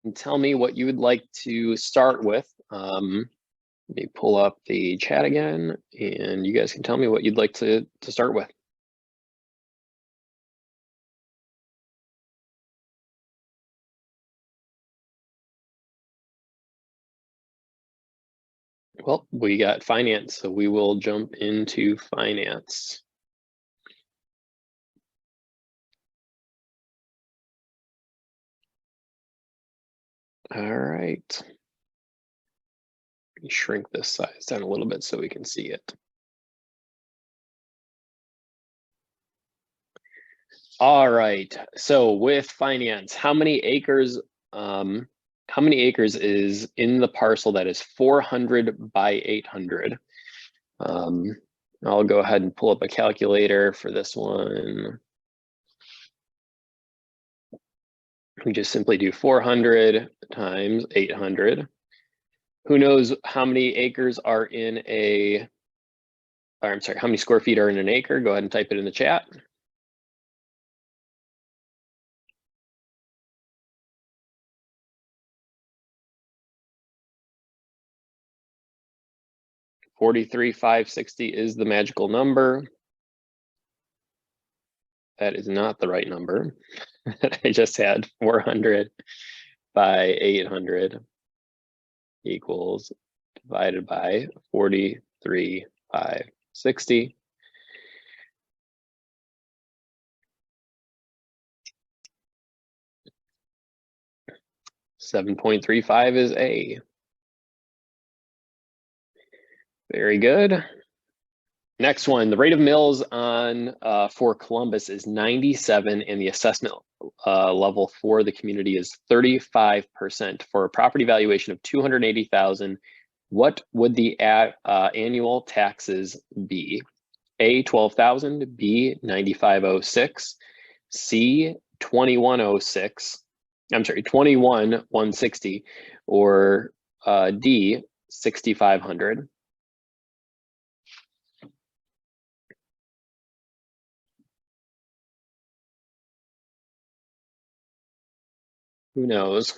and tell me what you would like to start with. Let me pull up the chat again, and you guys can tell me what you'd like to start with. Well, we got finance, so we will jump into finance. All right. Let me shrink this size down a little bit so we can see it. All right. So with finance, how many acres is in the parcel that is 400 by 800? I'll go ahead and pull up a calculator for this one. We just simply do 400 times 800. Who knows how many acres are in a, or I'm sorry, how many square feet are in an acre? Go ahead and type it in the chat. $43,560 is the magical number. That is not the right number. I just had 400 by 800 equals divided by 43,560. $7.35 is A. Very good. Next one, the rate of mills on for Columbus is 97, and the assessment level for the community is 35%. For a property valuation of 280,000, what would the annual taxes be? A, 12,000, B, 9,506, C, 2,106. I'm sorry, 21,160, or D, 6,500. Who knows?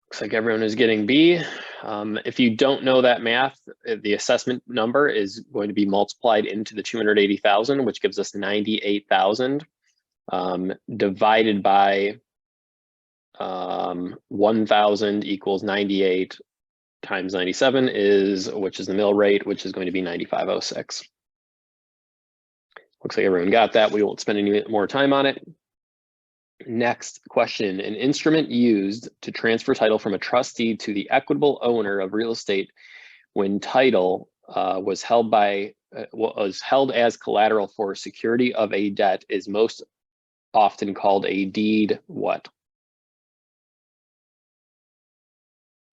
Looks like everyone is getting B. If you don't know that math, the assessment number is going to be multiplied into the 280,000, which gives us 98,000, divided by 1,000 equals 98 times 97 is, which is the mill rate, which is going to be 9,506. Looks like everyone got that. We won't spend any more time on it. Next question, an instrument used to transfer title from a trustee to the equitable owner of real estate when title was held as collateral for security of a debt is most often called a deed what?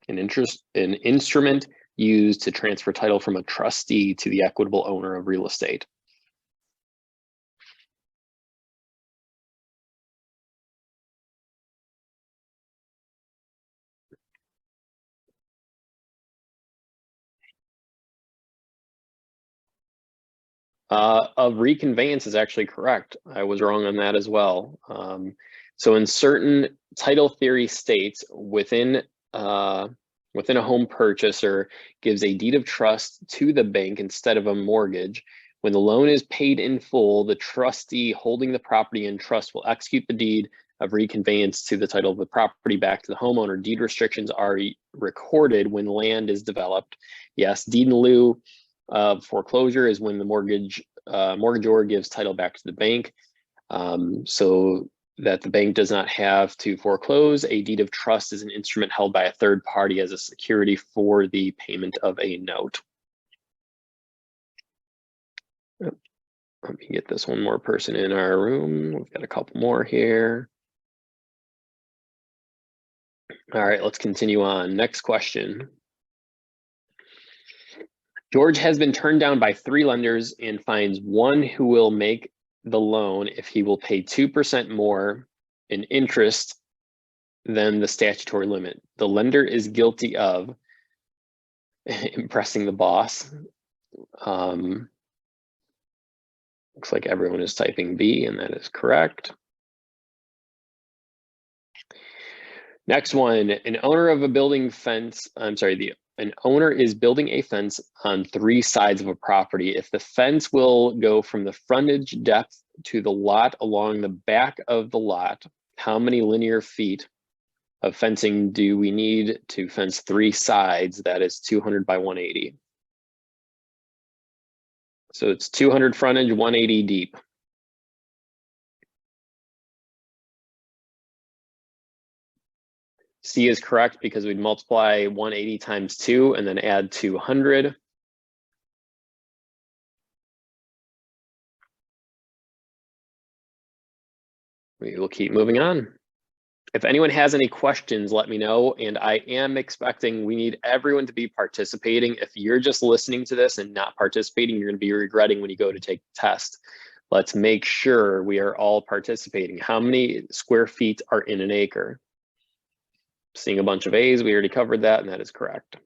An instrument used to transfer title from a trustee to the equitable owner of real estate. A reconveyance is actually correct. I was wrong on that as well. So in certain title theory states, within a home purchaser gives a deed of trust to the bank instead of a mortgage. When the loan is paid in full, the trustee holding the property in trust will execute the deed of reconveyance to the title of the property back to the homeowner. Deed restrictions are recorded when land is developed. Yes, deed in lieu of foreclosure is when the mortgagor gives title back to the bank, so that the bank does not have to foreclose. A deed of trust is an instrument held by a third party as a security for the payment of a note. Let me get this one more person in our room. We've got a couple more here. All right, let's continue on. Next question. George has been turned down by 3 lenders and finds one who will make the loan if he will pay 2% more in interest than the statutory limit. The lender is guilty of impressing the boss. Looks like everyone is typing B, and that is correct. Next one, an owner of a building fence, an owner is building a fence on 3 sides of a property. If the fence will go from the frontage depth to the lot along the back of the lot, how many linear feet of fencing do we need to fence 3 sides? That is 200 by 180. So it's 200 frontage, 180 deep. C is correct because we'd multiply 180 times 2 and then add 200. We will keep moving on. If anyone has any questions, let me know. And I am expecting we need everyone to be participating. If you're just listening to this and not participating, you're going to be regretting when you go to take the test. Let's make sure we are all participating. How many square feet are in an acre? Seeing a bunch of A's, we already covered that, and that is correct.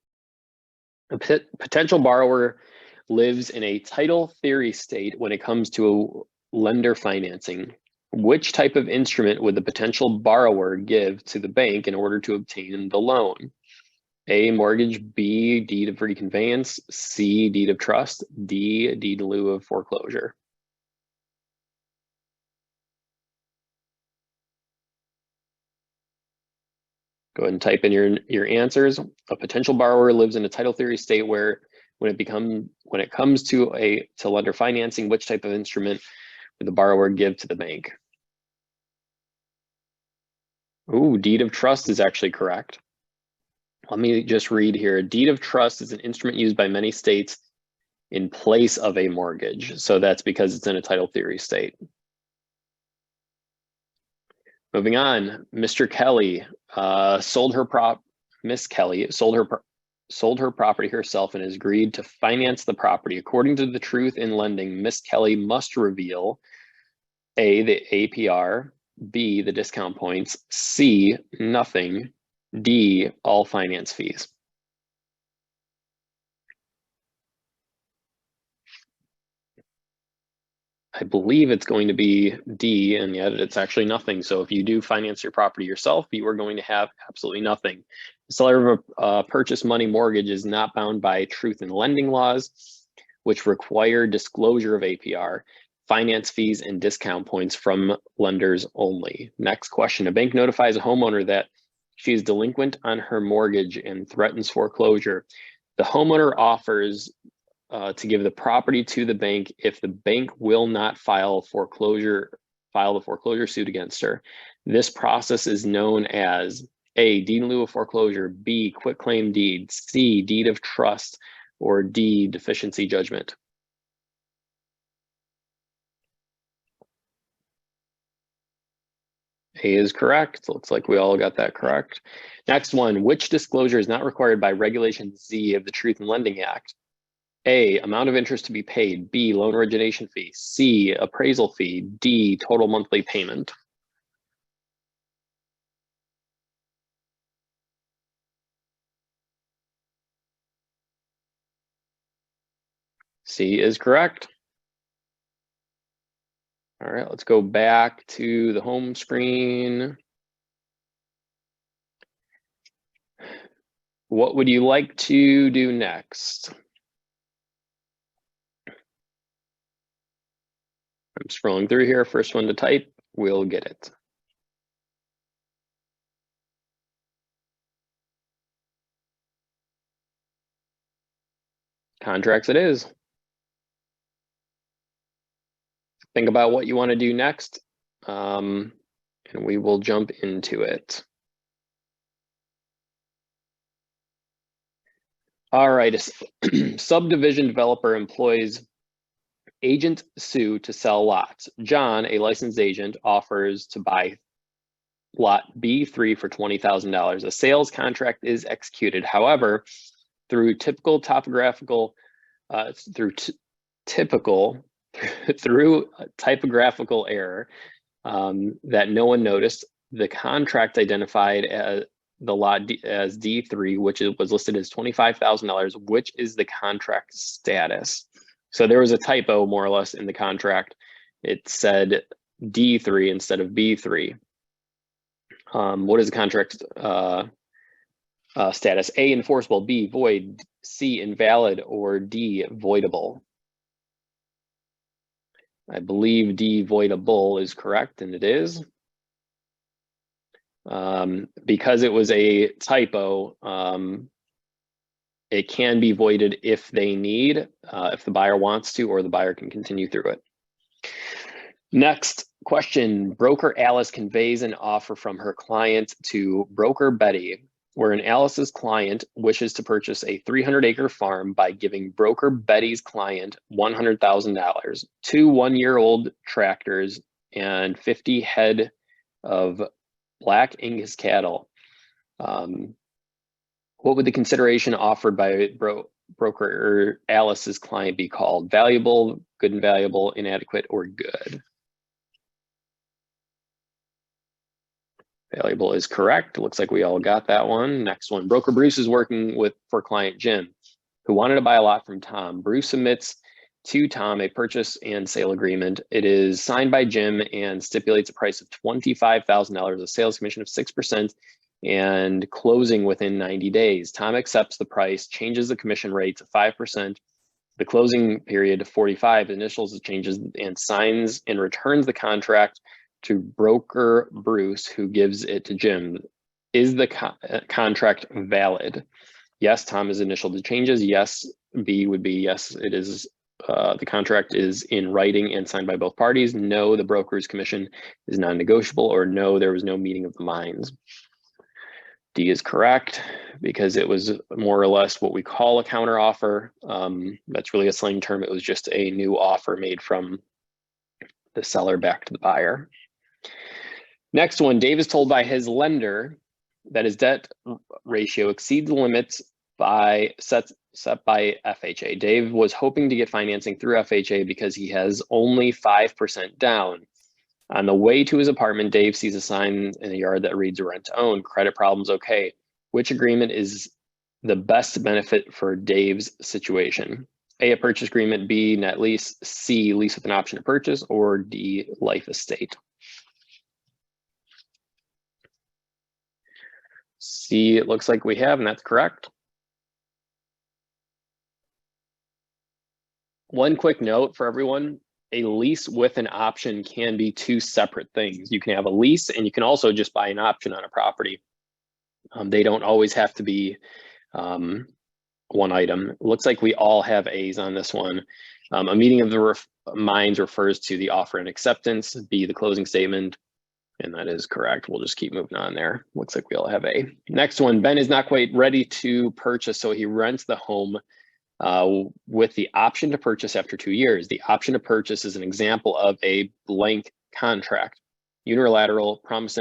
A potential borrower lives in a title theory state when it comes to lender financing. Which type of instrument would the potential borrower give to the bank in order to obtain the loan? A, mortgage, B, deed of reconveyance, C, deed of trust, D, deed in lieu of foreclosure. Go ahead and type in your answers. A potential borrower lives in a title theory state where when it comes to lender financing, which type of instrument would the borrower give to the bank? Ooh, deed of trust is actually correct. Let me just read here. A deed of trust is an instrument used by many states in place of a mortgage. So that's because it's in a title theory state. Moving on, Mr. Kelly Miss Kelly sold her property herself and has agreed to finance the property. According to the truth in lending, Miss Kelly must reveal A, the APR, B, the discount points, C, nothing, D, all finance fees. I believe it's going to be D, and yet it's actually nothing. So if you do finance your property yourself, you are going to have absolutely nothing. The seller of a purchase money mortgage is not bound by truth in lending laws, which require disclosure of APR, finance fees, and discount points from lenders only. Next question, a bank notifies a homeowner that she is delinquent on her mortgage and threatens foreclosure. The homeowner offers to give the property to the bank if the bank will not file the foreclosure suit against her. This process is known as A, deed in lieu of foreclosure, B, quitclaim deed, C, deed of trust, or D, deficiency judgment. A is correct. Looks like we all got that correct. Next one, which disclosure is not required by Regulation Z of the Truth in Lending Act? A, amount of interest to be paid, B, loan origination fee, C, appraisal fee, D, total monthly payment. C is correct. All right, let's go back to the home screen. What would you like to do next? I'm scrolling through here. First one to type, we'll get it. Contracts it is. Think about what you want to do next, and we will jump into it. All right, a subdivision developer employs agent Sue to sell lots. John, a licensed agent, offers to buy lot B3 for $20,000. A sales contract is executed. However, through typographical error that no one noticed, the contract identified the lot as D3, which was listed as $25,000. Which is the contract status? So there was a typo more or less in the contract. It said D3 instead of B3. What is the contract status? A, enforceable, B, void, C, invalid, or D, voidable? I believe D, voidable is correct, and it is. Because it was a typo, it can be voided if they need, if the buyer wants to, or the buyer can continue through it. Next question, broker Alice conveys an offer from her client to broker Betty, wherein Alice's client wishes to purchase a 300-acre farm by giving broker Betty's client $100,000, 2 one-year-old tractors, and 50 head of Black Angus cattle. What would the consideration offered by broker Alice's client be called? Valuable, good and valuable, inadequate, or good? Valuable is correct. Looks like we all got that one. Next one, broker Bruce is working for client Jim, who wanted to buy a lot from Tom. Bruce submits to Tom a purchase and sale agreement. It is signed by Jim and stipulates a price of $25,000, a sales commission of 6%, and closing within 90 days. Tom accepts the price, changes the commission rate to 5%, the closing period to 45, initials the changes, and signs and returns the contract to broker Bruce, who gives it to Jim. Is the contract valid? Yes, Tom has initialed the changes. Yes, B would be yes, it is. The contract is in writing and signed by both parties. No, the broker's commission is non-negotiable, or no, there was no meeting of the minds. D is correct because it was more or less what we call a counter offer. That's really a slang term. It was just a new offer made from the seller back to the buyer. Next one, Dave is told by his lender that his debt ratio exceeds the limits set by FHA. Dave was hoping to get financing through FHA because he has only 5% down. On the way to his apartment, Dave sees a sign in the yard that reads rent to own, credit problems okay. Which agreement is the best benefit for Dave's situation? A, purchase agreement, B, net lease, C, lease with an option to purchase, or D, life estate. C, it looks like we have, and that's correct. One quick note for everyone, a lease with an option can be 2 separate things. You can have a lease and you can also just buy an option on a property. They don't always have to be one item. It looks like we all have A's on this one. A meeting of the minds refers to the offer and acceptance. B, the closing statement. And that is correct. We'll just keep moving on there. Looks like we all have A. Next one, Ben is not quite ready to purchase, so he rents the home with the option to purchase after 2 years. The option to purchase is an example of a blank contract: unilateral, promise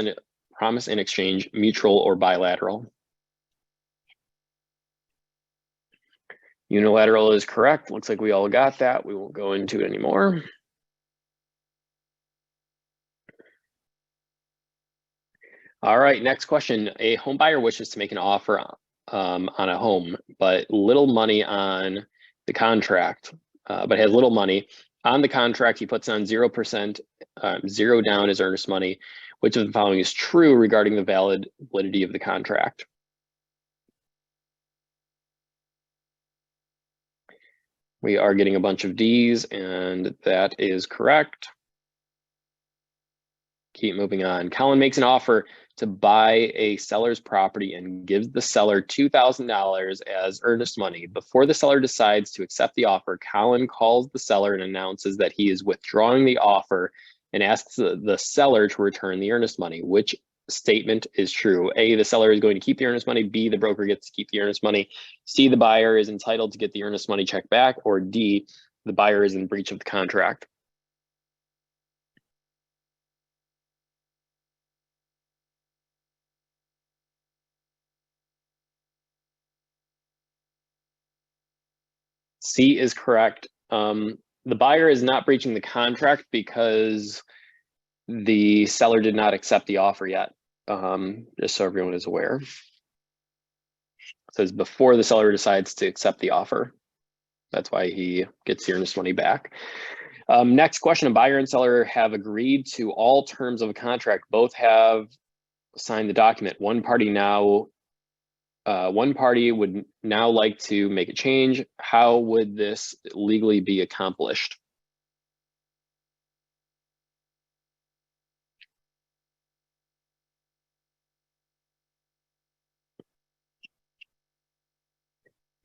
in exchange, mutual, or bilateral. Unilateral is correct. Looks like we all got that. We won't go into it anymore. All right, next question. A home buyer wishes to make an offer on a home, but little money on the contract, but has little money. On the contract, he puts on 0%, 0 down as earnest money. Which of the following is true regarding the validity of the contract? We are getting a bunch of D's, and that is correct. Keep moving on. Colin makes an offer to buy a seller's property and gives the seller $2,000 as earnest money. Before the seller decides to accept the offer, Colin calls the seller and announces that he is withdrawing the offer and asks the seller to return the earnest money. Which statement is true? A, the seller is going to keep the earnest money. B, the broker gets to keep the earnest money. C, the buyer is entitled to get the earnest money check back. Or D, the buyer is in breach of the contract. C is correct. The buyer is not breaching the contract because the seller did not accept the offer yet, just so everyone is aware. It says before the seller decides to accept the offer. That's why he gets the earnest money back. Next question, a buyer and seller have agreed to all terms of a contract. Both have signed the document. One party would now like to make a change. How would this legally be accomplished?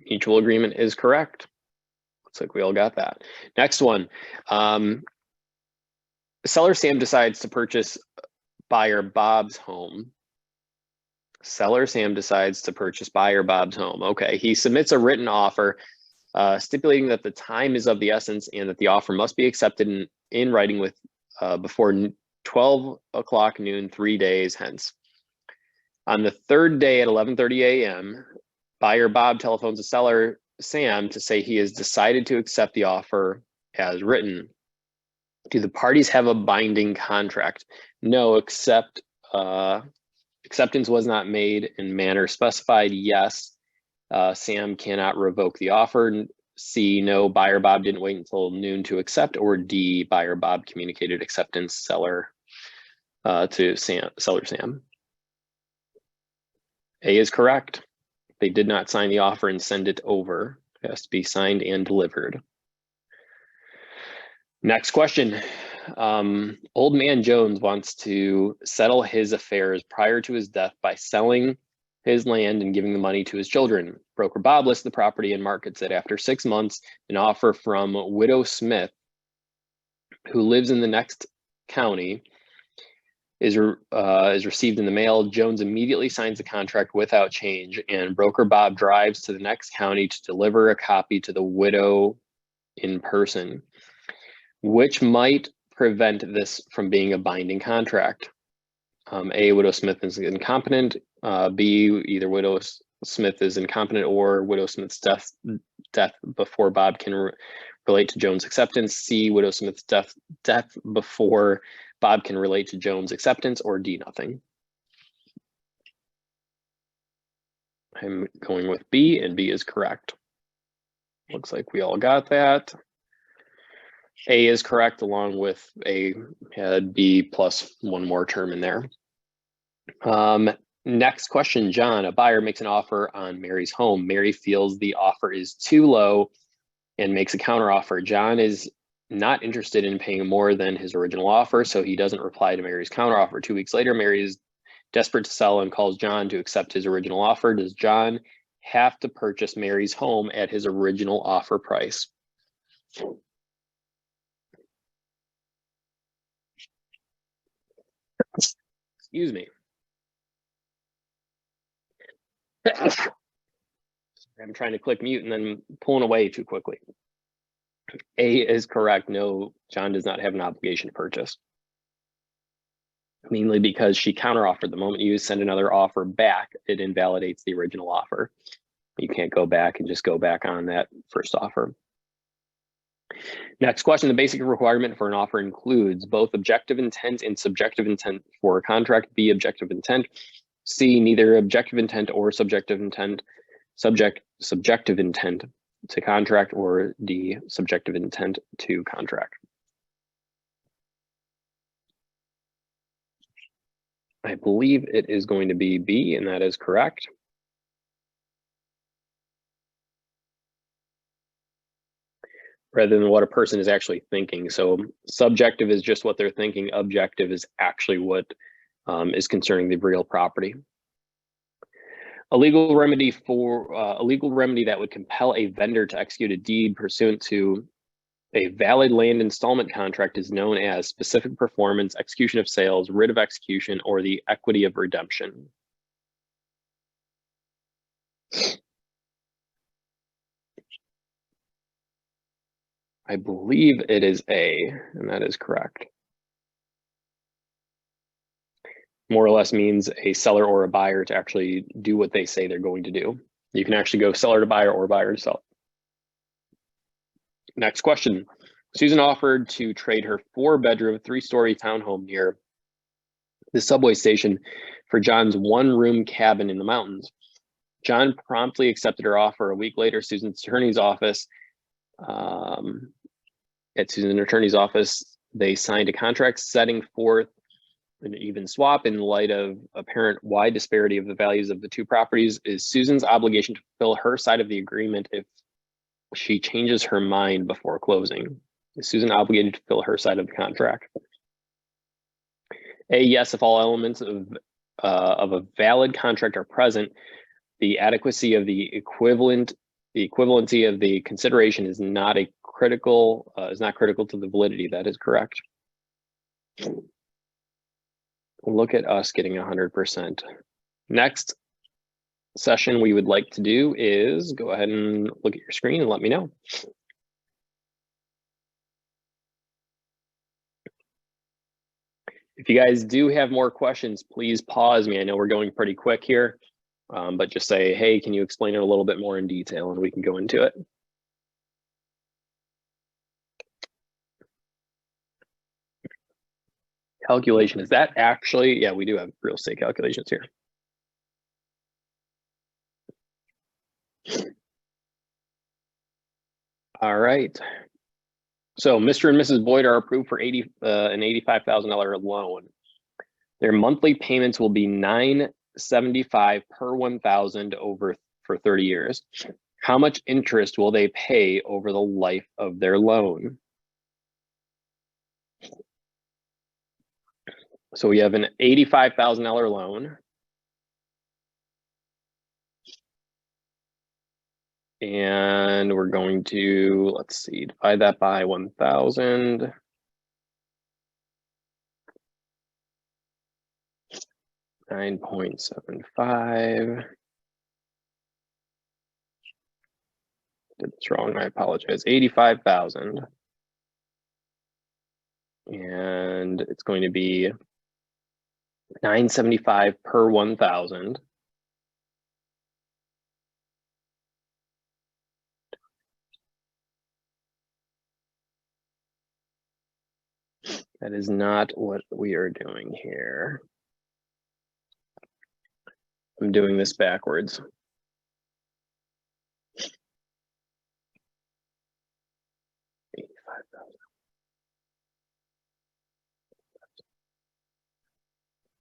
Mutual agreement is correct. Looks like we all got that. Next one. Seller Sam decides to purchase buyer Bob's home. Seller Sam decides to purchase buyer Bob's home. Okay, he submits a written offer stipulating that the time is of the essence and that the offer must be accepted in writing with before 12 o'clock noon, 3 days hence. On the third day at 11:30 a.m., buyer Bob telephones the seller Sam to say he has decided to accept the offer as written. Do the parties have a binding contract? No, except acceptance was not made in manner specified. Yes, Sam cannot revoke the offer. C, no, buyer Bob didn't wait until noon to accept. Or D, buyer Bob communicated acceptance seller to seller Sam. A is correct. They did not sign the offer and send it over. It has to be signed and delivered. Next question. Old man Jones wants to settle his affairs prior to his death by selling his land and giving the money to his children. Broker Bob lists the property and markets it. After 6 months, an offer from Widow Smith, who lives in the next county, is received in the mail. Jones immediately signs the contract without change, and Broker Bob drives to the next county to deliver a copy to the widow in person. Which might prevent this from being a binding contract? A, Widow Smith is incompetent. B, either Widow Smith is incompetent or Widow Smith's death before Bob can relate to Jones' acceptance. C, Widow Smith's death before Bob can relate to Jones' acceptance. Or D, nothing. I'm going with B, and B is correct. Looks like we all got that. A is correct, along with A had B plus one more term in there. Next question, John. A buyer makes an offer on Mary's home. Mary feels the offer is too low and makes a counteroffer. John is not interested in paying more than his original offer, so he doesn't reply to Mary's counteroffer. 2 weeks later, Mary is desperate to sell and calls John to accept his original offer. Does John have to purchase Mary's home at his original offer price? Excuse me. I'm trying to click mute and then pulling away too quickly. A is correct. No, John does not have an obligation to purchase. Mainly because she counteroffered. The moment you send another offer back, it invalidates the original offer. You can't go back and just go back on that first offer. Next question, the basic requirement for an offer includes both objective intent and subjective intent for a contract. B, objective intent. C, neither objective intent or subjective intent to contract. Or D, subjective intent to contract. I believe it is going to be B, and that is correct. Rather than what a person is actually thinking. So subjective is just what they're thinking. Objective is actually what is concerning the real property. A legal remedy that would compel a vendor to execute a deed pursuant to a valid land installment contract is known as specific performance, execution of sales, writ of execution, or the equity of redemption. I believe it is A, and that is correct. More or less means a seller or a buyer to actually do what they say they're going to do. You can actually go seller to buyer or buyer to seller. Next question. Susan offered to trade her 4-bedroom, 3-story townhome near the subway station for John's 1-room cabin in the mountains. John promptly accepted her offer. A week later, Susan's attorney's office, they signed a contract setting forth an even swap in light of apparent wide disparity of the values of the two properties. Is Susan's obligation to fulfill her side of the agreement if she changes her mind before closing? Is Susan obligated to fulfill her side of the contract? A, yes, if all elements of a valid contract are present, the adequacy of the equivalency of the consideration is not critical to the validity. That is correct. Look at us getting 100%. Next session we would like to do is go ahead and look at your screen and let me know. If you guys do have more questions, please pause me. I know we're going pretty quick here, but just say, hey, can you explain it a little bit more in detail, and we can go into it. Calculation, is that actually, yeah, we do have real estate calculations here. All right. So Mr. and Mrs. Boyd are approved for an $85,000 loan. Their monthly payments will be $975 per 1,000 for 30 years. How much interest will they pay over the life of their loan? So we have an $85,000 loan. And we're going to, let's see, divide that by 1,000. $9.75. Did this wrong, I apologize. 85,000. And it's going to be $975 per 1,000. That is not what we are doing here. I'm doing this backwards.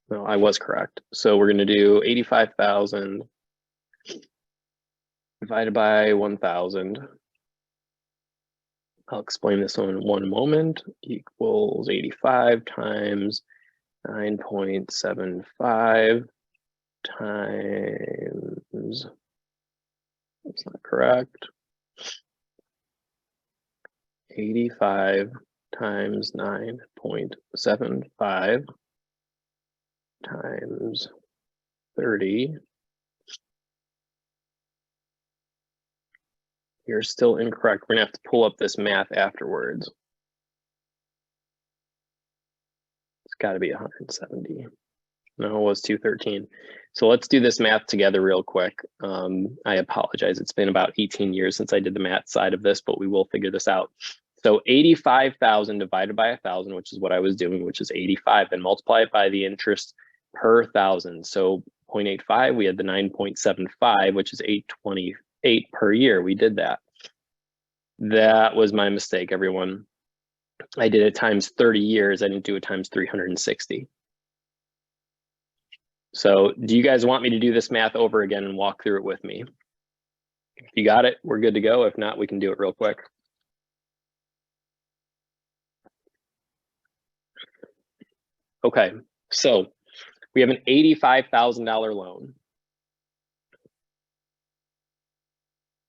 No, I was correct. So we're going to do 85,000 divided by 1,000. I'll explain this in one moment. Equals 85 times 9.75 times, that's not correct, 85 times 9.75 times 30. You're still incorrect. We're gonna have to pull up this math afterwards. It's gotta be 170. No, it was 213. So let's do this math together real quick. I apologize. It's been about 18 years since I did the math side of this, but we will figure this out. So 85,000 divided by 1,000, which is what I was doing, which is 85, and multiply it by the interest per 1,000. So 0.85, we had the 9.75, which is 828 per year. We did that. That was my mistake, everyone. I did it times 30 years. I didn't do it times 360. So do you guys want me to do this math over again and walk through it with me? If you got it, we're good to go. If not, we can do it real quick. Okay, so we have an $85,000 loan.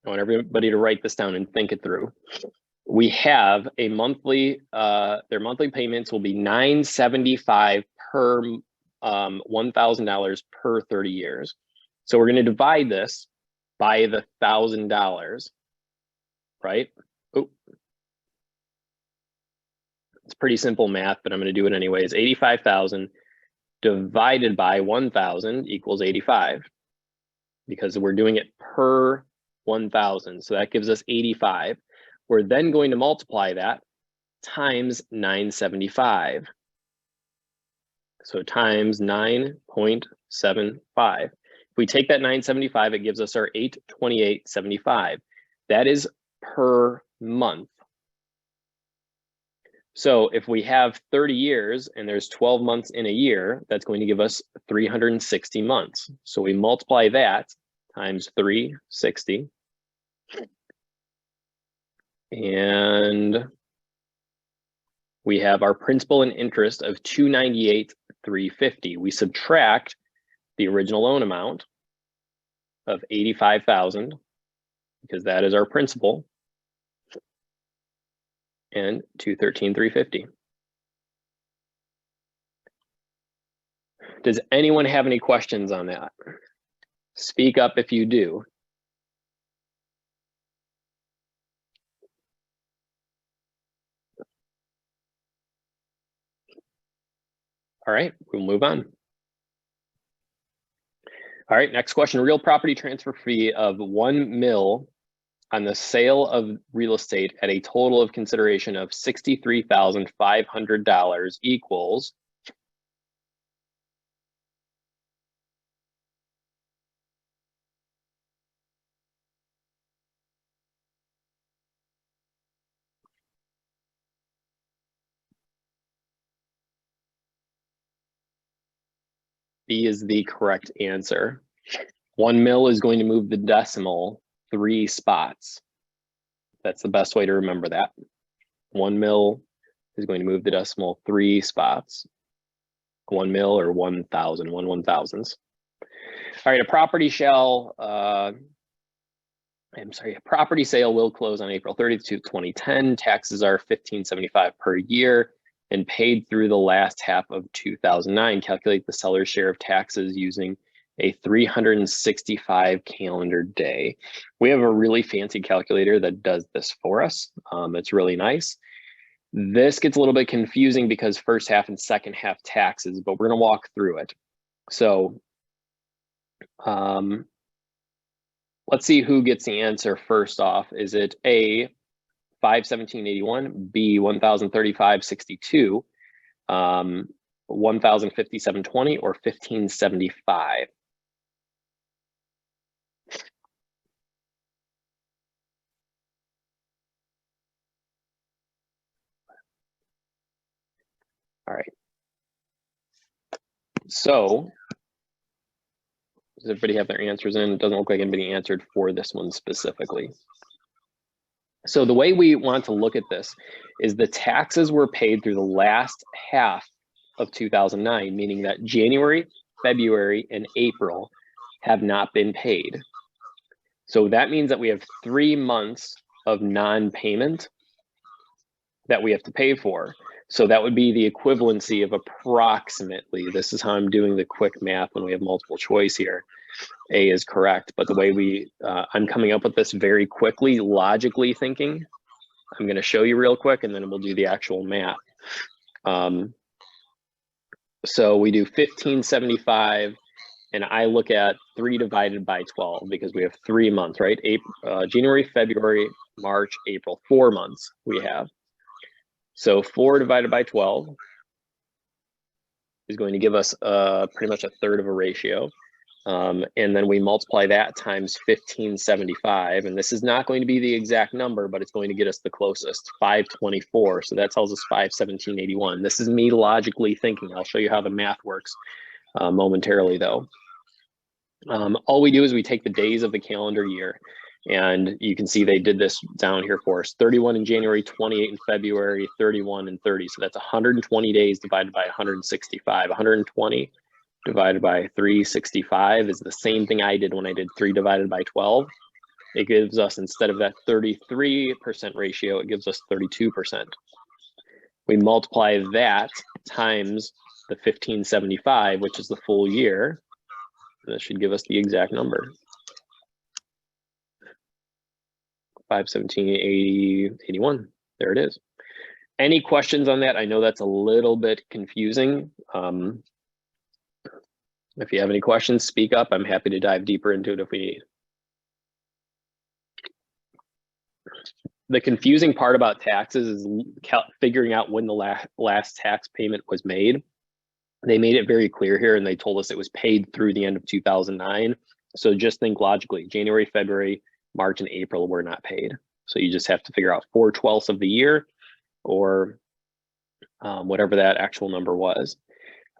I want everybody to write this down and think it through. We have a monthly, their monthly payments will be $975 per $1,000 per 30 years. So we're going to divide this by the $1,000, right? Oh, it's pretty simple math, but I'm going to do it anyways. 85,000 divided by 1,000 equals 85, because we're doing it per 1,000. So that gives us 85. We're then going to multiply that times 975. So times 9.75. If we take that 975, it gives us our 828.75. That is per month. So if we have 30 years and there's 12 months in a year, that's going to give us 360 months. So we multiply that times 360. And we have our principal and interest of 298,350. We subtract the original loan amount of 85,000 because that is our principal, and 213,350. Does anyone have any questions on that? Speak up if you do. All right, we'll move on. All right, next question. Real property transfer fee of $1 million on the sale of real estate at a total of consideration of $63,500 equals B is the correct answer. 1 mil is going to move the decimal 3 spots. That's the best way to remember that. 1 mil is going to move the decimal 3 spots. 1 mil or 1,000, 1/1000s. All right, a property sale will close on April 30th, 2010. Taxes are $1,575 per year and paid through the last half of 2009. Calculate the seller's share of taxes using a 365 calendar day. We have a really fancy calculator that does this for us. It's really nice. This gets a little bit confusing because first half and second half taxes, but we're gonna walk through it. So let's see who gets the answer first off. Is it A, 517.81, B, 1,035.62, 1,057.20, or 1,575? All right. So does everybody have their answers in? It doesn't look like anybody answered for this one specifically. So the way we want to look at this is the taxes were paid through the last half of 2009, meaning that January, February, and April have not been paid. So that means that we have 3 months of non-payment that we have to pay for. So that would be the equivalency of approximately, this is how I'm doing the quick math when we have multiple choice here. A is correct, but the way I'm coming up with this very quickly, logically thinking, I'm gonna show you real quick and then we'll do the actual math. So we do 1,575 and I look at 3 divided by 12 because we have 3 months, right? January, February, March, April, 4 months we have. So 4 divided by 12 is going to give us pretty much a third of a ratio. And then we multiply that times 1,575. And this is not going to be the exact number, but it's going to get us the closest, 524. So that tells us 517.81. This is me logically thinking. I'll show you how the math works momentarily though. All we do is we take the days of the calendar year. And you can see they did this down here for us. 31 in January, 28 in February, 31 and 30. So that's 120 days divided by 165. 120 divided by 365 is the same thing I did when I did 3 divided by 12. It gives us, instead of that 33% ratio, it gives us 32%. We multiply that times the 1,575, which is the full year. And that should give us the exact number. 517.81. There it is. Any questions on that? I know that's a little bit confusing. If you have any questions, speak up. I'm happy to dive deeper into it if we need. The confusing part about taxes is figuring out when the last tax payment was made. They made it very clear here, and they told us it was paid through the end of 2009. So just think logically, January, February, March, and April were not paid. So you just have to figure out 4/12 of the year, or whatever that actual number was.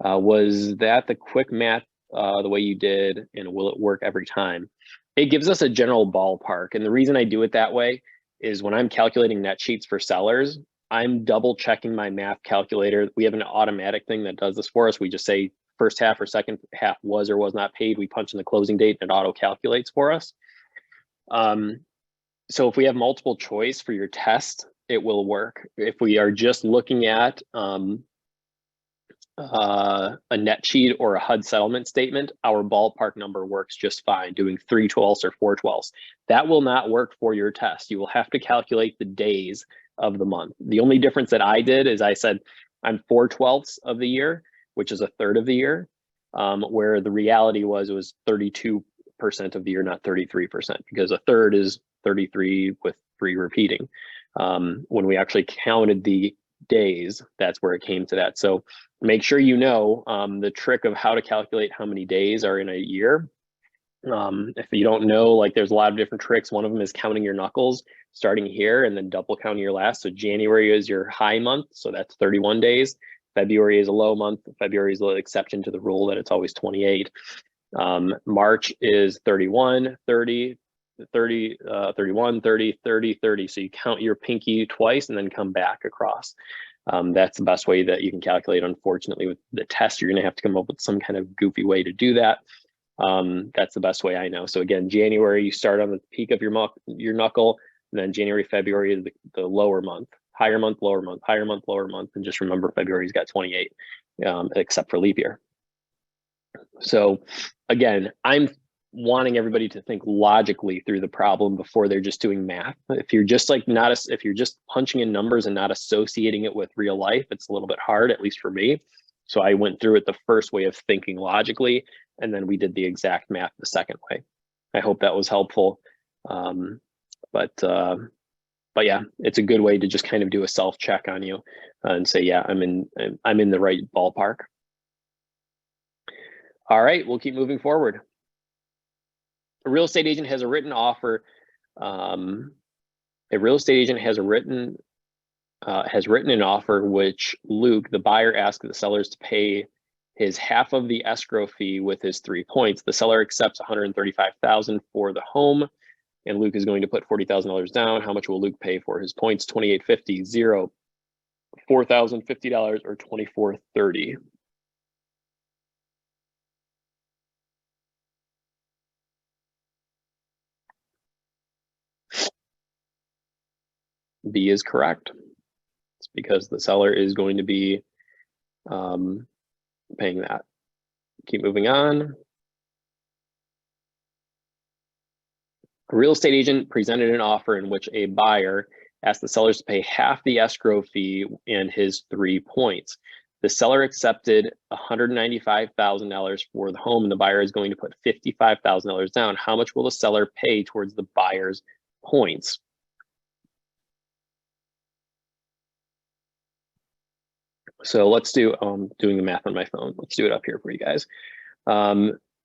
Was that the quick math, the way you did, and will it work every time? It gives us a general ballpark. And the reason I do it that way is when I'm calculating net sheets for sellers, I'm double checking my math calculator. We have an automatic thing that does this for us. We just say first half or second half was or was not paid. We punch in the closing date and it auto calculates for us. So if we have multiple choice for your test, it will work. If we are just looking at a net sheet or a HUD settlement statement, our ballpark number works just fine, doing 3/12 or 4/12. That will not work for your test. You will have to calculate the days of the month. The only difference that I did is I said I'm 4/12 of the year, which is a third of the year, where the reality was it was 32% of the year, not 33%, because a third is 33 with 3 repeating. When we actually counted the days, that's where it came to that. So make sure you know the trick of how to calculate how many days are in a year. If you don't know, like there's a lot of different tricks. One of them is counting your knuckles, starting here and then double counting your last. So January is your high month, so that's 31 days. February is a low month. February is the exception to the rule that it's always 28. March is 31, 30, 30, 31, 30, 30, 30. So you count your pinky twice and then come back across. That's the best way that you can calculate. Unfortunately, with the test, you're going to have to come up with some kind of goofy way to do that. That's the best way I know. So again, January, you start on the peak of your knuckle, and then January, February is the lower month, higher month, lower month, higher month, lower month. And just remember, February's got 28, except for leap year. So again, I'm wanting everybody to think logically through the problem before they're just doing math. If you're just like if you're just punching in numbers and not associating it with real life, it's a little bit hard, at least for me. So I went through it the first way of thinking logically, and then we did the exact math the second way. I hope that was helpful. But yeah, it's a good way to just kind of do a self check on you and say, yeah, I'm in the right ballpark. All right, we'll keep moving forward. A real estate agent has a written offer. A real estate agent has written an offer which Luke, the buyer, asked the sellers to pay his half of the escrow fee with his 3 points. The seller accepts $135,000 for the home, and Luke is going to put $40,000 down. How much will Luke pay for his points? $2,850, 0, $4,050, or $2,430. B is correct. It's because the seller is going to be paying that. Keep moving on. A real estate agent presented an offer in which a buyer asked the sellers to pay half the escrow fee and his 3 points. The seller accepted $195,000 for the home, and the buyer is going to put $55,000 down. How much will the seller pay towards the buyer's points? So let's do, doing the math on my phone. Let's do it up here for you guys.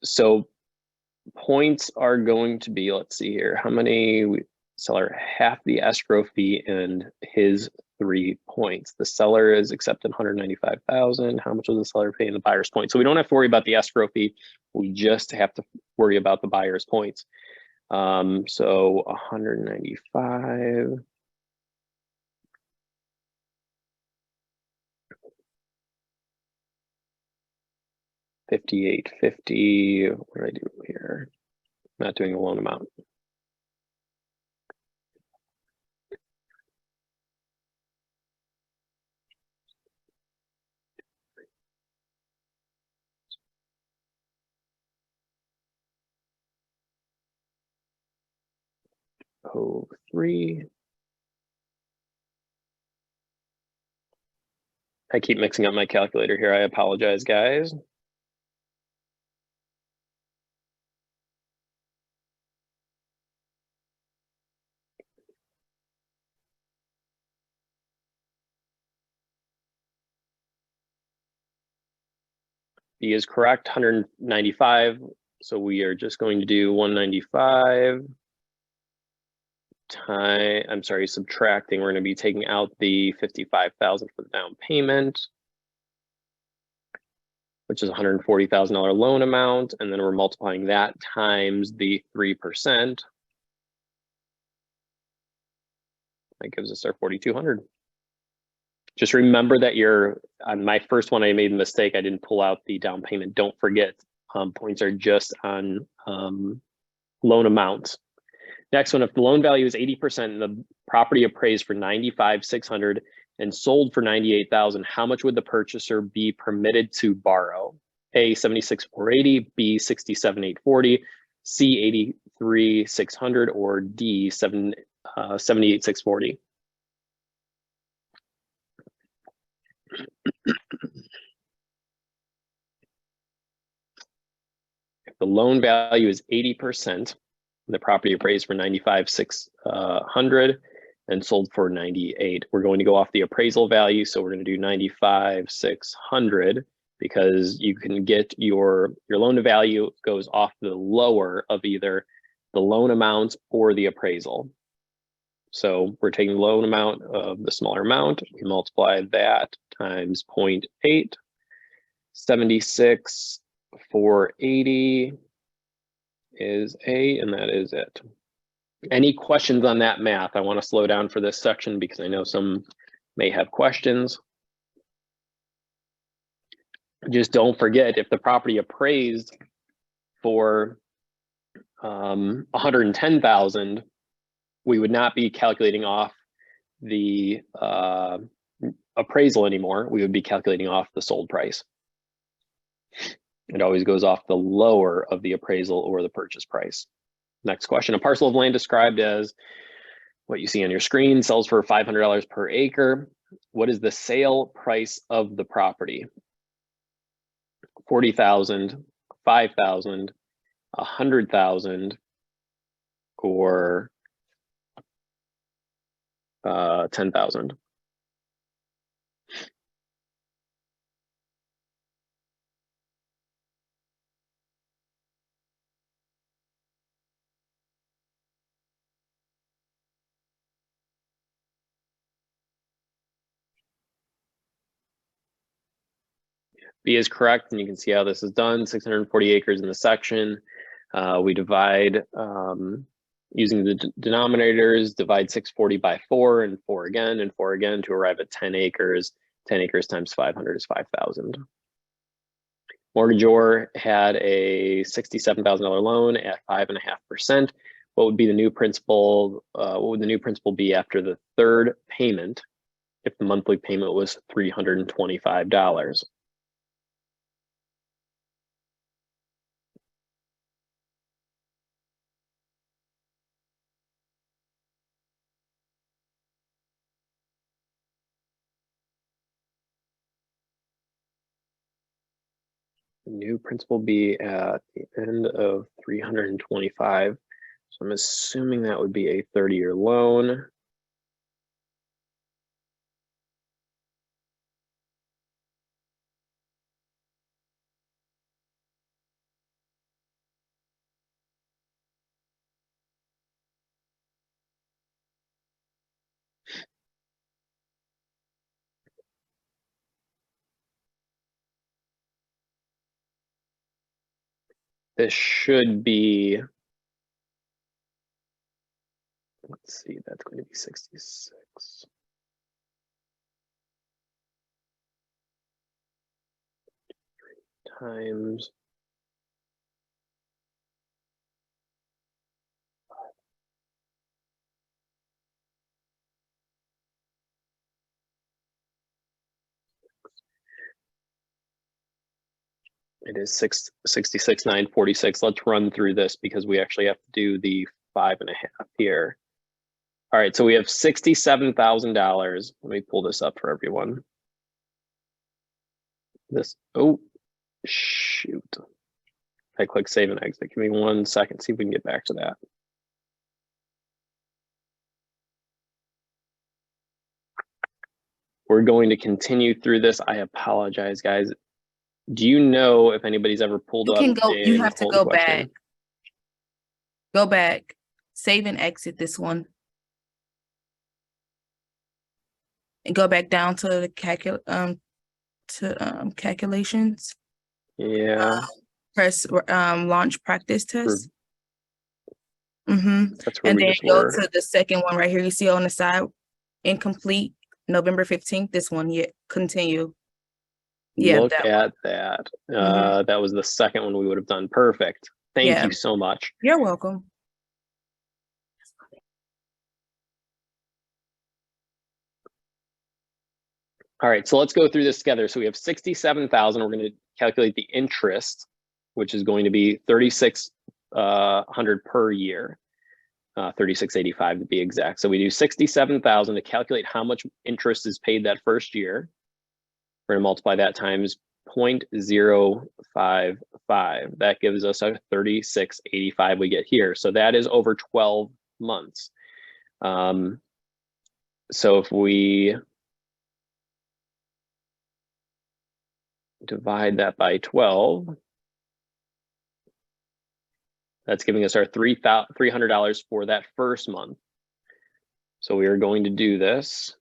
So points are going to be, let's see here, how many seller half the escrow fee and his 3 points. The seller is accepting $195,000. How much will the seller pay in the buyer's points? So we don't have to worry about the escrow fee. We just have to worry about the buyer's points. So 195. $58.50. What did I do here? Not doing the loan amount. Oh, 3. I keep mixing up my calculator here. I apologize, guys. B is correct, 195. So we are just going to do 195 subtracting. We're going to be taking out the 55,000 for the down payment, which is $140,000 loan amount. And then we're multiplying that times the 3%. That gives us our 4,200. Just remember that on my first one, I made a mistake. I didn't pull out the down payment. Don't forget, points are just on loan amounts. Next one, if the loan value is 80% and the property appraised for $95,600 and sold for $98,000, how much would the purchaser be permitted to borrow? A, $76,480, B, $67,840, C, $83,600, or D, $78,640. If the loan value is 80%, the property appraised for $95,600 and sold for $98,000. We're going to go off the appraisal value, so we're going to do $95,600 because you can get your loan to value goes off the lower of either the loan amount or the appraisal. So we're taking the loan amount of the smaller amount. We multiply that times 0.8, 76,480 is A, and that is it. Any questions on that math? I want to slow down for this section because I know some may have questions. Just don't forget, if the property appraised for 110,000, we would not be calculating off the appraisal anymore. We would be calculating off the sold price. It always goes off the lower of the appraisal or the purchase price. Next question, a parcel of land described as what you see on your screen sells for $500 per acre. What is the sale price of the property? 40,000, 5,000, 100,000, or 10,000. B is correct, and you can see how this is done. 640 acres in the section. We divide using the denominators, divide 640 by 4 and 4 again and 4 again to arrive at 10 acres. 10 acres times 500 is 5,000. Mortgagor had a $67,000 loan at 5.5%. What would be the new principal? What would the new principal be after the third payment if the monthly payment was $325? The new principal be at the end of 325. So I'm assuming that would be a 30-year loan. This should be, let's see, that's going to be 66. Times. It is 66,946. Let's run through this because we actually have to do the 5.5 here. All right, so we have $67,000. Let me pull this up for everyone. This, oh, shoot. I click save and exit. Give me 1 second, see if we can get back to that. We're going to continue through this. I apologize, guys. Do you know if anybody's ever pulled You up can go, you in have to home go back. question? Go back, save and exit this one. And go back down to the calculations. Yeah, Press launch practice test. that's where And we then just go were. to the second one right here. You see on the side, incomplete, November 15th. This one, yeah, continue. Yeah, Look that at that. one. That was the second one we would have done. Perfect. Thank Yeah, you so much. you're welcome. All right, so let's go through this together. So we have 67,000. We're going to calculate the interest, which is going to be 3,600 per year, 3,685 to be exact. So we do 67,000 to calculate how much interest is paid that first year. We're going to multiply that times 0.055. That gives us a 3,685 we get here. So that is over 12 months. So if we divide that by 12, that's giving us our $300 for that first month. So we are going to do this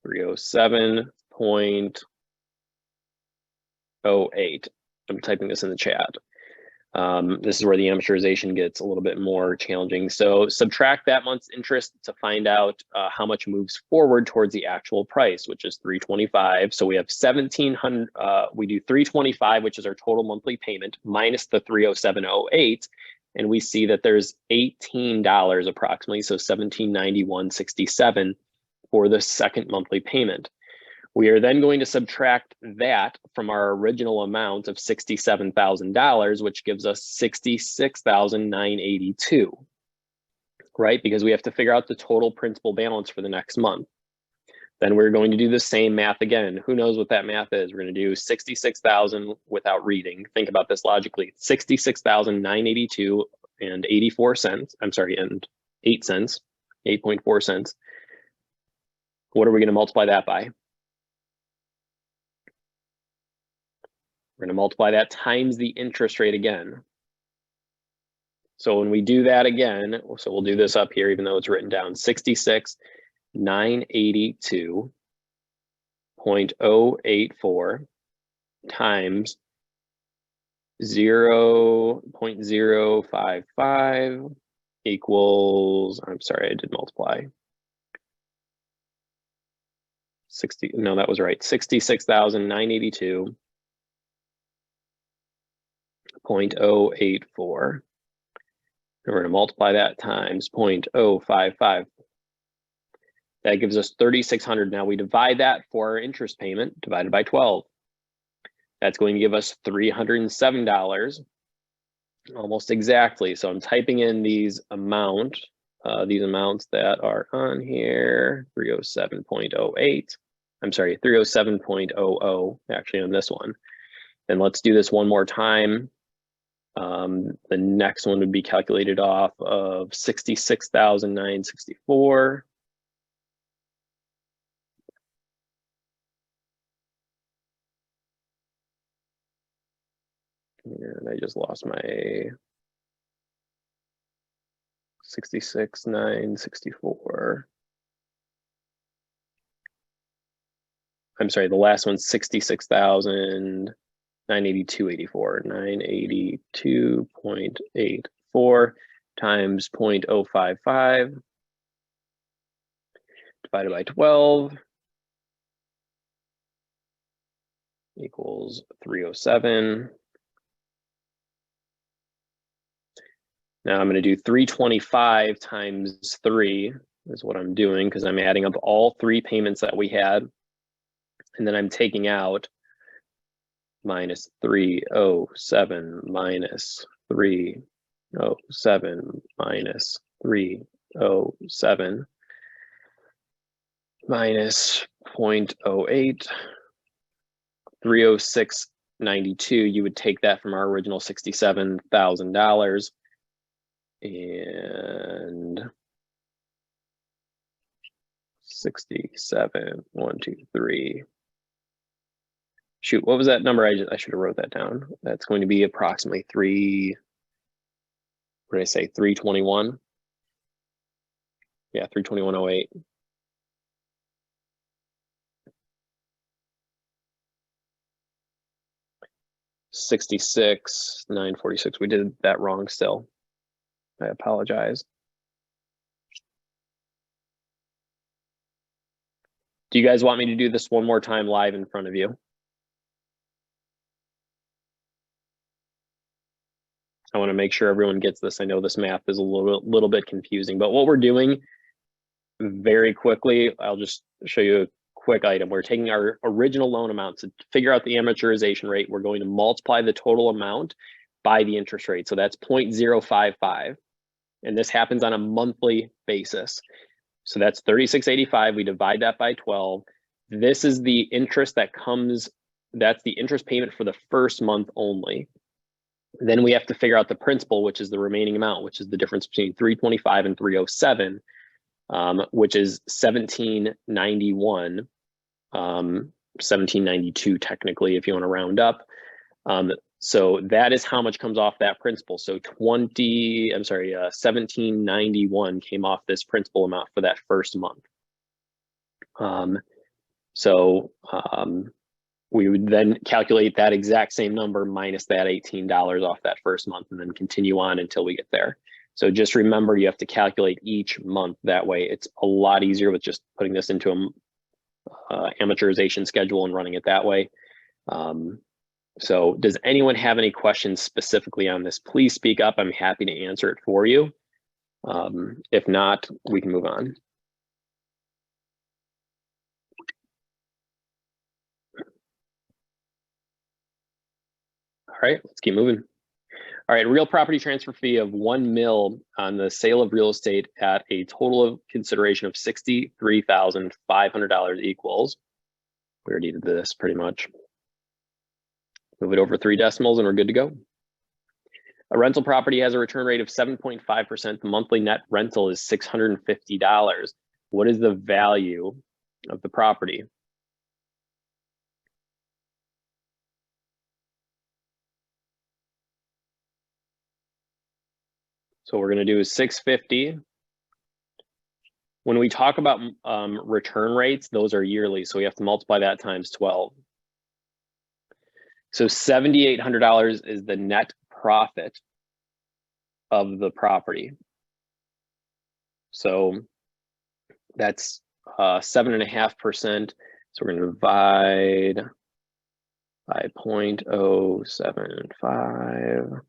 307.08. I'm typing this in the chat. This is where the amortization gets a little bit more challenging. So subtract that month's interest to find out how much moves forward towards the actual price, which is 325. So we have 1,700. We do 325, which is our total monthly payment, minus the 307.08, and we see that there's $18 approximately, so 1791.67 for the second monthly payment. We are then going to subtract that from our original amount of $67,000, which gives us $66,982, right? Because we have to figure out the total principal balance for the next month. Then we're going to do the same math again. Who knows what that math is? We're going to do 66,000 without reading. Think about this logically. 66,982 and 84 cents. I'm sorry, and 8 cents, 8.4 cents. What are we going to multiply that by? We're going to multiply that times the interest rate again. So when we do that again, so we'll do this up here, even though it's written down, 66,982.084 times 0.055 equals, I'm sorry, I did multiply. 60, no, that was right. 66,982.084. And we're going to multiply that times 0.055. That gives us 3,600. Now we divide that for our interest payment divided by 12. That's going to give us $307, almost exactly. So I'm typing in these amounts that are on here, 307.08. I'm sorry, 307.00 actually on this one. And let's do this one more time. The next one would be calculated off of 66,964. And I just lost my 66,964. I'm sorry, the last one's 66,982.84. 982.84 times 0.055 divided by 12 equals 307. Now I'm going to do 325 times 3 is what I'm doing, because I'm adding up all three payments that we had. And then I'm taking out minus 307 minus 307 minus 307 minus 0.08, 306.92. You would take that from our original $67,000 and 67, 1, 2, 3. shoot, what was that number? I should have wrote that down. That's going to be approximately what did I say, 321? Yeah, 321.08. 66, 946. We did that wrong still. I apologize. Do you guys want me to do this one more time live in front of you? I want to make sure everyone gets this. I know this math is a little bit confusing, but what we're doing very quickly, I'll just show you a quick item. We're taking our original loan amount to figure out the amortization rate. We're going to multiply the total amount by the interest rate. So that's 0.055. And this happens on a monthly basis. So that's 36.85. We divide that by 12. This is the interest that comes, that's the interest payment for the first month only. Then we have to figure out the principal, which is the remaining amount, which is the difference between 325 and 307, which is 1791, 1792 technically, if you want to round up. So that is how much comes off that principal. So 1791 came off this principal amount for that first month. We would then calculate that exact same number minus that $18 off that first month and then continue on until we get there. So just remember, you have to calculate each month that way. It's a lot easier with just putting this into a amortization schedule and running it that way. So does anyone have any questions specifically on this? Please speak up. I'm happy to answer it for you. If not, we can move on. All right, let's keep moving. All right, real property transfer fee of $1 million on the sale of real estate at a total of consideration of $63,500 equals. We already did this pretty much. Move it over 3 decimals and we're good to go. A rental property has a return rate of 7.5%. The monthly net rental is $650. What is the value of the property? So we're going to do is 650. When we talk about return rates, those are yearly. So we have to multiply that times 12. So $7,800 is the net profit of the property. So that's 7.5%. So we're going to divide by 0.075.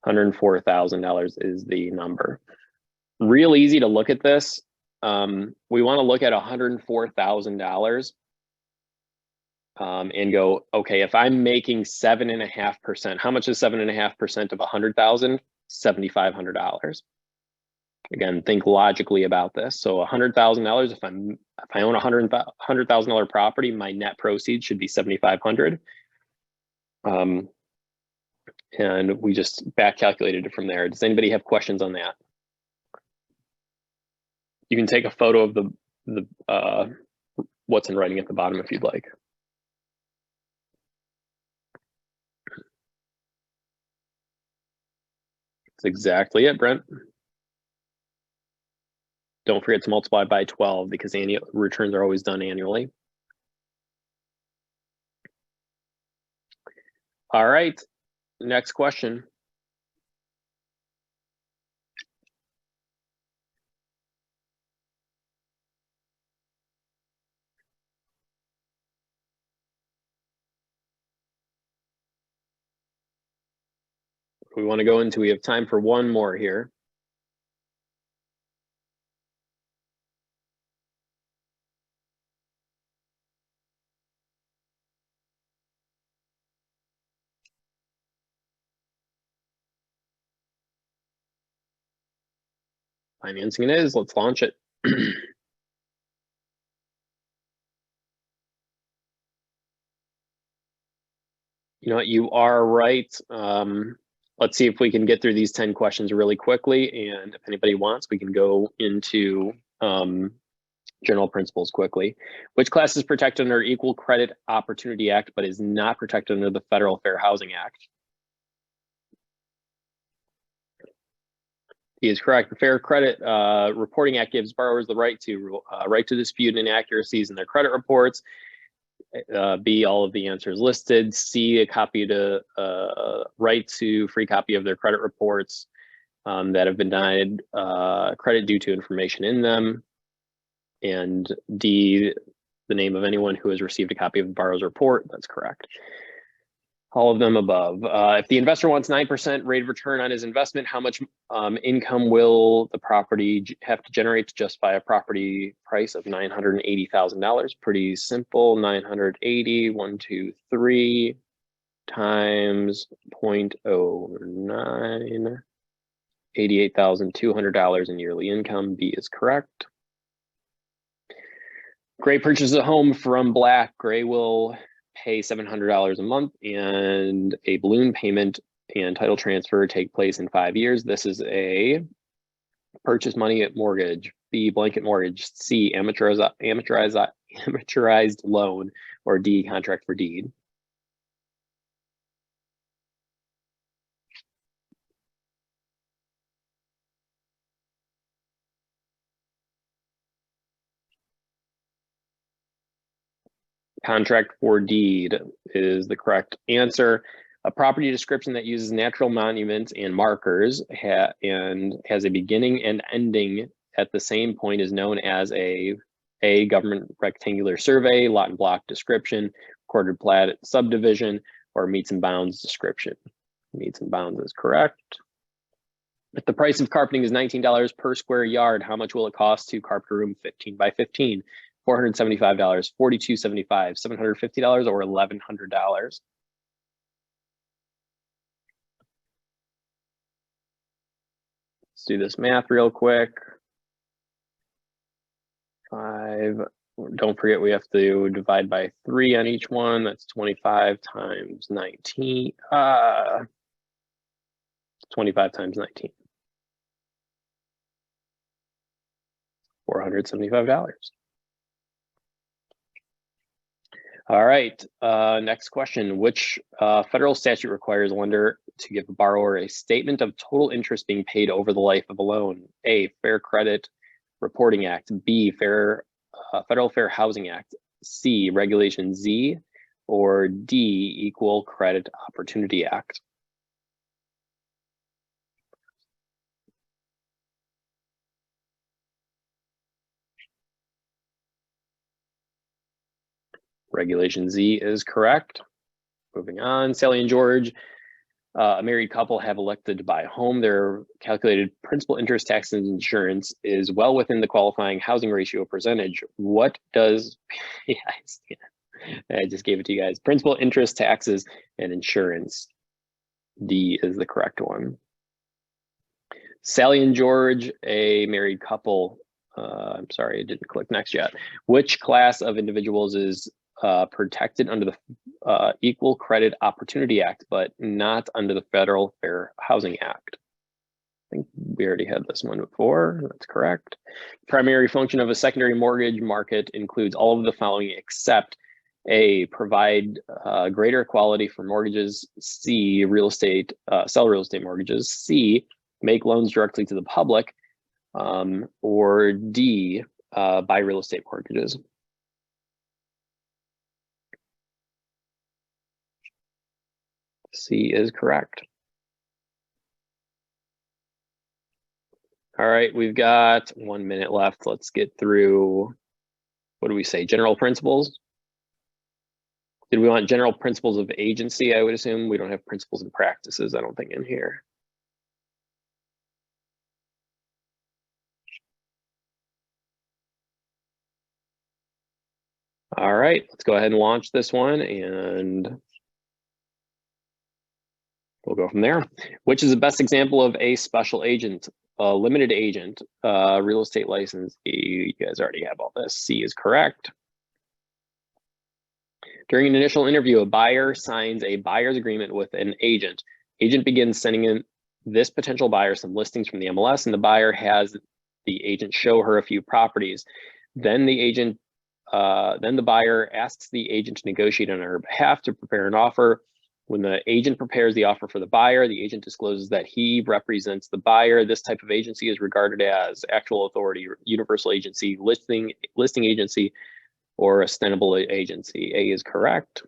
$104,000 is the number. Real easy to look at this. We want to look at $104,000 and go, okay, if I'm making 7.5%, how much is 7.5% of 100,000? $7,500. Again, think logically about this. So $100,000, if I own a $100,000 property, my net proceeds should be $7,500. And we just back calculated it from there. Does anybody have questions on that? You can take a photo of the what's in writing at the bottom if you'd like. That's exactly it, Brent. Don't forget to multiply by 12 because annual returns are always done annually. All right. Next question. We want to go into, we have time for one more here. Financing it is, let's launch it. You know what, you are right. Let's see if we can get through these 10 questions really quickly. And if anybody wants, we can go into general principles quickly. Which class is protected under Equal Credit Opportunity Act, but is not protected under the Federal Fair Housing Act? He is correct. The Fair Credit Reporting Act gives borrowers the right to dispute inaccuracies in their credit reports. B, all of the answers listed. C, a copy to right to free copy of their credit reports that have been denied credit due to information in them. And D, the name of anyone who has received a copy of the borrower's report. That's correct. All of them above. If the investor wants 9% rate of return on his investment, how much income will the property have to generate to justify a property price of $980,000? Pretty simple. 980, 123 times 0.09, $88,200 in yearly income. B is correct. Gray purchases a home from Black. Gray will pay $700 a month, and a balloon payment and title transfer take place in 5 years. This is a purchase money at mortgage. B, blanket mortgage. C, amortized loan, or D, contract for deed. Contract for deed is the correct answer. A property description that uses natural monuments and markers and has a beginning and ending at the same point is known as a government rectangular survey, lot and block description, recorded plat subdivision, or meets and bounds description. Meets and bounds is correct. If the price of carpeting is $19 per square yard, how much will it cost to carpet a room 15 by 15? $475, $42.75, $750, or $1,100. Let's do this math real quick. 5. Don't forget we have to divide by 3 on each one. That's 25 times 19. 25 times 19. $475. All right, next question. Which federal statute requires a lender to give a borrower a statement of total interest being paid over the life of a loan? A, Fair Credit Reporting Act. B, Federal Fair Housing Act. C, Regulation Z. Or D, Equal Credit Opportunity Act. Regulation Z is correct. Moving on, Sally and George, a married couple, have elected to buy a home. Their calculated principal, interest, taxes, and insurance is well within the qualifying housing ratio percentage. What does, I just gave it to you guys. Principal, interest, taxes, and insurance. D is the correct one. Sally and George, a married couple. I'm sorry, I didn't click next yet. Which class of individuals is protected under the Equal Credit Opportunity Act, but not under the Federal Fair Housing Act? I think we already had this one before. That's correct. Primary function of a secondary mortgage market includes all of the following except A, provide greater quality for mortgages. C, sell real estate mortgages. C, make loans directly to the public. Or D, buy real estate mortgages. C is correct. All right, we've got 1 minute left. Let's get through, what do we say, general principles? Did we want general principles of agency? I would assume we don't have principles and practices, I don't think, in here. All right, let's go ahead and launch this one and we'll go from there. Which is the best example of a special agent, a limited agent, real estate license? You guys already have all this. C is correct. During an initial interview, a buyer signs a buyer's agreement with an agent. Agent begins sending in this potential buyer some listings from the MLS, and the buyer has the agent show her a few properties. Then the buyer asks the agent to negotiate on her behalf to prepare an offer. When the agent prepares the offer for the buyer, the agent discloses that he represents the buyer. This type of agency is regarded as actual authority, universal agency, listing agency, or ostensible agency. A is correct.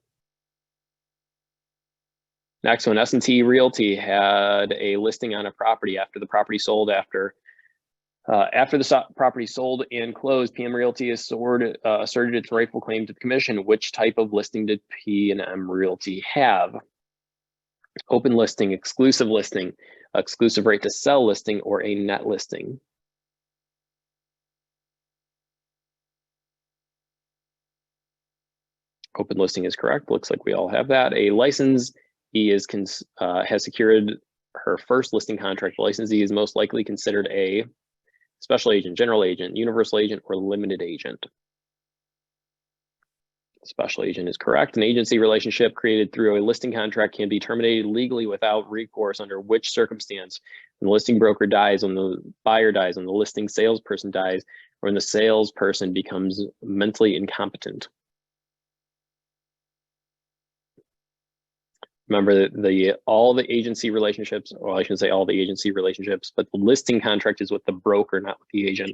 Next one, S&T Realty had a listing on a property after the property sold. After the property sold and closed, PM Realty asserted its rightful claim to the commission. Which type of listing did P&M Realty have? Open listing, exclusive right to sell listing, or a net listing? Open listing is correct. Looks like we all have that. A licensee has secured her first listing contract. The licensee is most likely considered a special agent, general agent, universal agent, or limited agent. Special agent is correct. An agency relationship created through a listing contract can be terminated legally without recourse under which circumstance? When the listing broker dies, when the buyer dies, when the listing salesperson dies, or when the salesperson becomes mentally incompetent. Remember all the agency relationships, well, I shouldn't say all the agency relationships, but the listing contract is with the broker, not with the agent.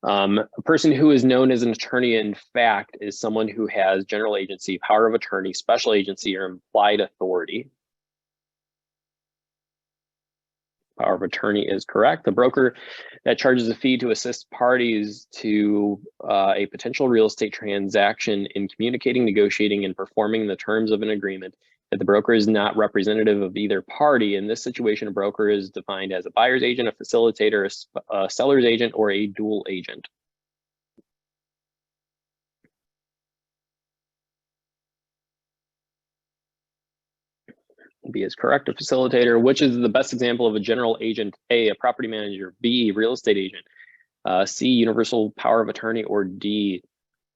A person who is known as an attorney, in fact, is someone who has general agency, power of attorney, special agency, or implied authority. Power of attorney is correct. The broker that charges a fee to assist parties to a potential real estate transaction in communicating, negotiating, and performing the terms of an agreement. That the broker is not representative of either party. In this situation, a broker is defined as a buyer's agent, a facilitator, a seller's agent, or a dual agent. B is correct, a facilitator. Which is the best example of a general agent? A property manager, B, real estate agent, C, universal power of attorney, or D,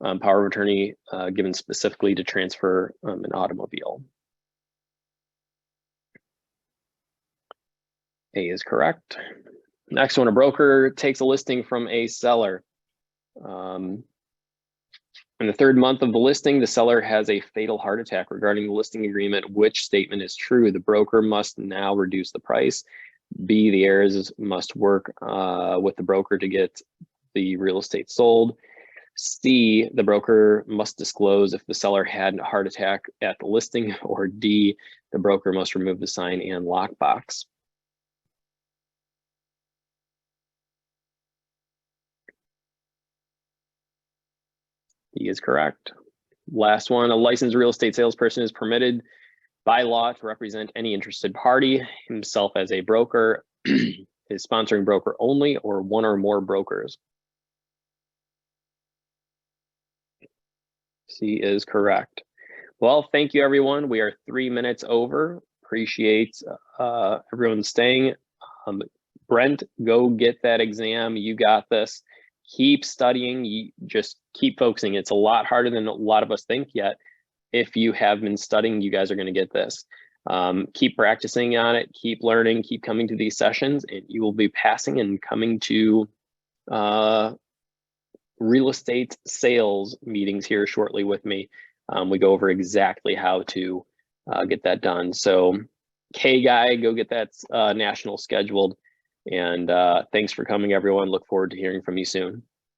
power of attorney given specifically to transfer an automobile. A is correct. Next one, a broker takes a listing from a seller. In the third month of the listing, the seller has a fatal heart attack. Regarding the listing agreement, which statement is true? The broker must now reduce the price. B, the heirs must work with the broker to get the real estate sold. C, the broker must disclose if the seller had a heart attack at the listing. Or D, the broker must remove the sign and lockbox. D is correct. Last one, a licensed real estate salesperson is permitted by law to represent any interested party, himself as a broker, his sponsoring broker only, or one or more brokers. C is correct. Well, thank you, everyone. We are 3 minutes over. Appreciate everyone staying. Brent, go get that exam. You got this. Keep studying. You just keep focusing. It's a lot harder than a lot of us think, yet if you have been studying, you guys are going to get this. Keep practicing on it, keep learning, keep coming to these sessions, and you will be passing and coming to real estate sales meetings here shortly with me. We go over exactly how to get that done. So K guy, go get that national scheduled. And thanks for coming, everyone. Look forward to hearing from you soon.